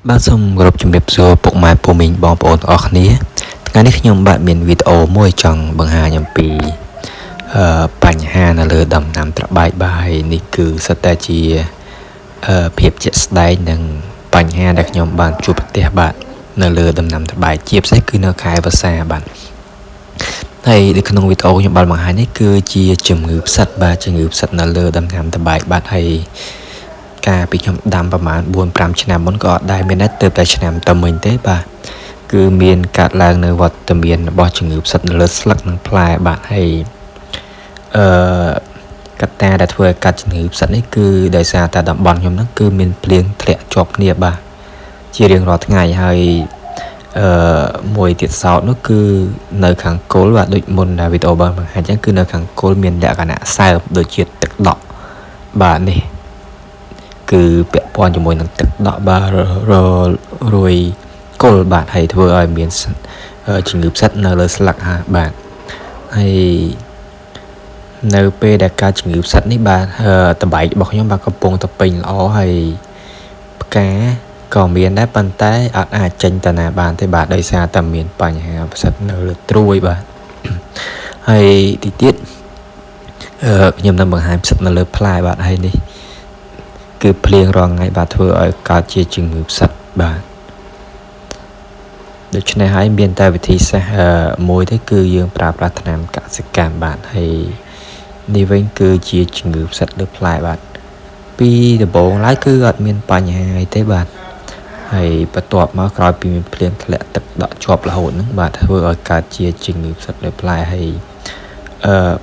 បាទសូមគោរពជំរាបសួរពុកម៉ែពូមីងបងប្អូនទាំងអស់គ្នាថ្ងៃនេះខ្ញុំបាទមានវីដេអូមួយចង់បង្ហាញអំពីបញ្ហានៅលើដំណាំត្របែកបាទហើយនេះគឺសិតតែជាភាពជាក់ស្ដែងនិងបញ្ហាដែលខ្ញុំបានជួបប្រទះបាទនៅលើដំណាំត្របែកជាពិសេសគឺនៅខែវស្សាបាទហើយនៅក្នុងវីដេអូខ្ញុំបានបង្ហាញនេះគឺជាជំងឺផ្សិតបាទជំងឺផ្សិតនៅលើដំណាំត្របែកបាទហើយកាលពីខ្ញុំដាំប្រហែល 4-5 ឆ្នាំមុនក៏អត់ដែរមានដែរទើបតែឆ្នាំតែមិញទេបាទគឺមានកាត់ឡើងនៅវត្តមានរបស់ជំងឺផ្សិតនៅលើស្លឹកនិងផ្លែបាទហើយកត្តាដែលធ្វើឲ្យកាត់ជំងឺផ្សិតនេះគឺដោយសារតែតំបន់ខ្ញុំហ្នឹងគឺមានភ្លៀងធ្លាក់ជាប់គ្នាបាទជារៀងរាល់ថ្ងៃហើយមួយទៀតសោតនោះគឺនៅខាងគល់បាទដូចមុនដែលវីដេអូបានបង្ហាញអញ្ចឹងគឺនៅខាងគល់មានលក្ខណៈសើមដូចជាទឹកដក់បាទនេះគឺពាក់ព័ន្ធជាមួយនឹងទឹកដក់បាទរួយគល់បាទហើយធ្វើឲ្យមានជំងឺផ្សិតនៅលើស្លឹកបាទហើយនៅពេលដែលកើតជំងឺផ្សិតនេះបាទតបែករបស់ខ្ញុំបាទកំពុងតែពេញល្អហើយផ្កាក៏មានដែរប៉ុន្តែអត់អាចចេញទៅណាបានទេបាទដោយសារតែមានបញ្ហាផ្សិតនៅលើត្រួយបាទហើយទីទៀតខ្ញុំនឹងបង្ហាញផ្សិតនៅលើផ្លែបាទហើយនេះគឺភ្លៀងរាល់ថ្ងៃបាទធ្វើឲ្យកើតជាជំងឺផ្សិតបាទដូច្នេះហើយមានតែវិធីសាស្ត្រមួយទេគឺយើងប្រើប្រាស់ថ្នាំកសិកម្មបាទហើយនេះវិញគឺជាជំងឺផ្សិតលើផ្លែបាទពីដំបូងឡើយគឺអត់មានបញ្ហាអីទេបាទហើយបន្ទាប់មកក្រោយពីមានភ្លៀងធ្លាក់ទឹកដក់ជាប់រហូតហ្នឹងបាទធ្វើឲ្យកើតជាជំងឺផ្សិតលើផ្លែហើយ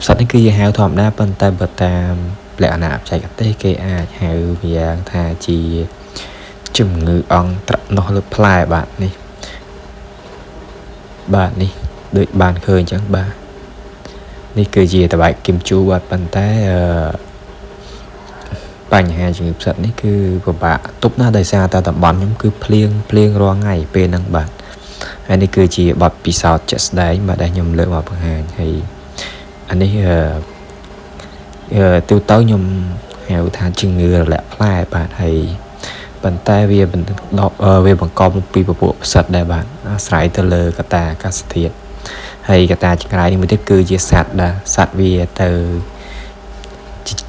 ផ្សិតនេះគឺយើងហៅធម្មតាប៉ុន្តែបើតាមលក្ខណៈបច្ចេកទេសគេអាចហៅវាយ៉ាងថាជាជំងឺអង្គត្រណោះលើផ្លែបាទនេះបាទនេះដូចបានឃើញអញ្ចឹងបាទនេះគឺជាតបែកគីមជូបាទប៉ុន្តែបញ្ហាជំងឺផ្សិតនេះគឺពិបាកទប់ណាស់ដោយសារតែតំបន់ខ្ញុំគឺភ្លៀងរាល់ថ្ងៃពេលហ្នឹងបាទហើយនេះគឺជាបទពិសោធន៍ជាក់ស្ដែងបាទដែលខ្ញុំលើកមកបង្ហាញហើយអានេះទូទៅខ្ញុំហៅថាជំងឺរលាកផ្លែបាទហើយប៉ុន្តែវាបង្កមកពីពពួកផ្សិតដែរបាទអាស្រ័យទៅលើកត្តាអាកាសធាតុហើយកត្តាចង្រៃនេះមួយទៀតគឺជាសត្វដែរសត្វវាទៅ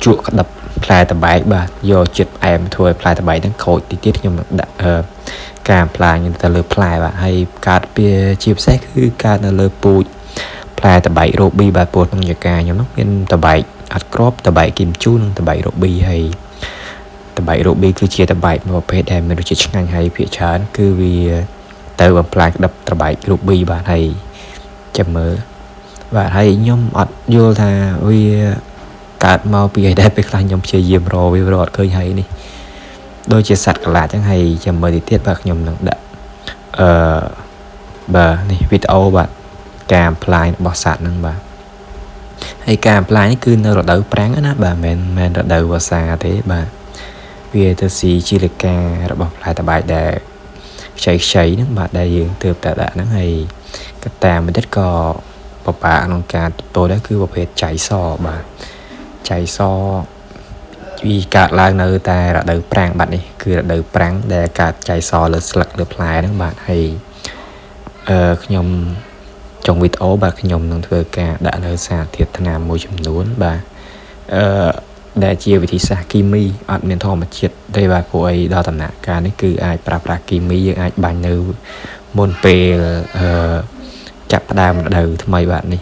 ជក់ក្តឹបផ្លែតបែកបាទយកជាតិផ្អែមធ្វើឲ្យផ្លែតបែកហ្នឹងខូចតិចទៀតខ្ញុំដាក់ការផ្លាញទៅលើផ្លែបាទហើយកើតជាពិសេសគឺកើតនៅលើពូជផ្លែតបែករ៉ូប៊ីបាទពោលក្នុងយកាខ្ញុំហ្នឹងមានតបែកអត់ក្របតបែកគីមជូនិងតបែករ៉ូប៊ីហើយតបែករ៉ូប៊ីគឺជាតបែកមួយប្រភេទដែលមានរសជាតិឆ្ងាញ់ហើយភាគច្រើនគឺវាទៅបំផ្លាញក្តឹបតបែករ៉ូប៊ីបាទហើយចាំមើលបាទហើយខ្ញុំអត់យល់ថាវាកើតមកពីអីដែរពេលខ្លះខ្ញុំព្យាយាមរកវាអត់ឃើញហើយនេះដូចជាសត្វកន្លាតអញ្ចឹងហើយចាំមើលទីទៀតបាទខ្ញុំនឹងដាក់បាទនេះវីដេអូបាទការអំផ្លាញរបស់សត្វហ្នឹងបាទហើយការអំផ្លាញនេះគឺនៅរដូវប្រាំងណាបាទមិនមែនរដូវវស្សាទេបាទវាទៅស៊ីជីលការបស់ផ្លែតបែកដែលខ្ចីហ្នឹងបាទដែលយើងទើបតែដាក់ហ្នឹងហើយកត្តាមួយទៀតក៏ពិបាកក្នុងការទទួលដែរគឺប្រភេទចៃសបាទចៃសវាកើតឡើងនៅតែរដូវប្រាំងបាទនេះគឺរដូវប្រាំងដែលកើតចៃសលើស្លឹកលើផ្លែហ្នឹងបាទហើយខ្ញុំចុងវីដេអូបាទខ្ញុំនឹងធ្វើការដាក់នៅសារធាតុថ្នាំមួយចំនួនបាទដែលជាវិធីសាស្ត្រគីមីអត់មានធម្មជាតិទេបាទព្រោះអីដល់ដំណាក់កាលនេះគឺអាចប្រើប្រាស់គីមីយើងអាចបាញ់នៅមុនពេលចាប់ផ្ដើមរដូវថ្មីបាទនេះ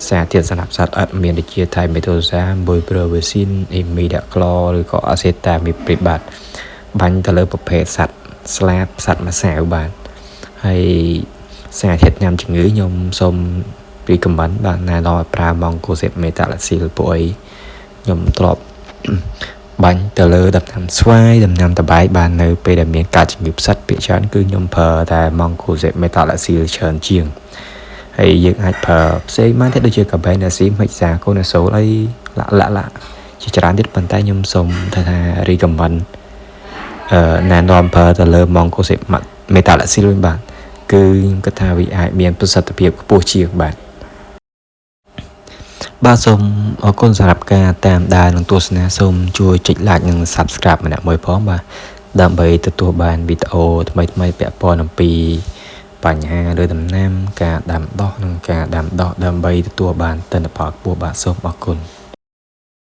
សារធាតុសម្រាប់សត្វអត់មានដូចជាថៃមេទូសាបុយប្រូវីស៊ីនអេមីដាក្លឬក៏អាសេតាមីព្រីបាទបាញ់ទៅលើប្រភេទសត្វស្លាបសត្វម្សៅបាទហើយសារធាតុញ៉ាំជំងឺខ្ញុំសូមរីកមិនបាទណែនាំឲ្យប្រើម៉ង់កូសេតមេតាឡាស៊ីលពួកអីខ្ញុំធ្លាប់បាញ់ទៅលើដំណាំស្វាយដំណាំតបែកបាននៅពេលដែលមានការជំងឺផ្សិតភាគច្រើនគឺខ្ញុំប្រើតែម៉ង់កូសេតមេតាឡាស៊ីលច្រើនជាងហើយយើងអាចប្រើផ្សេងបានទៀតដូចជាកាបេណាស៊ីមហិចសាកូណាសូលអីឡាជាច្រើនទៀតប៉ុន្តែខ្ញុំសូមថារីកមិនណែនាំប្រើទៅលើម៉ង់កូសេតមេតាឡាស៊ីលវិញបាទគឺខ្ញុំគិតថាវាអាចមានប្រសិទ្ធភាពខ្ពស់ជាងបាទសូមអរគុណសម្រាប់ការតាមដាននិងទស្សនាសូមជួយចុច like និង subscribe ម្នាក់មួយផងបាទ ដើម្បីទទួលបានវីដេអូថ្មីៗពាក់ព័ន្ធអំពីបញ្ហាលើដំណាំការដាំដុះនិងការដាំដុះដើម្បីទទួលបានទិន្នផលខ្ពស់បាទសូមអរគុណ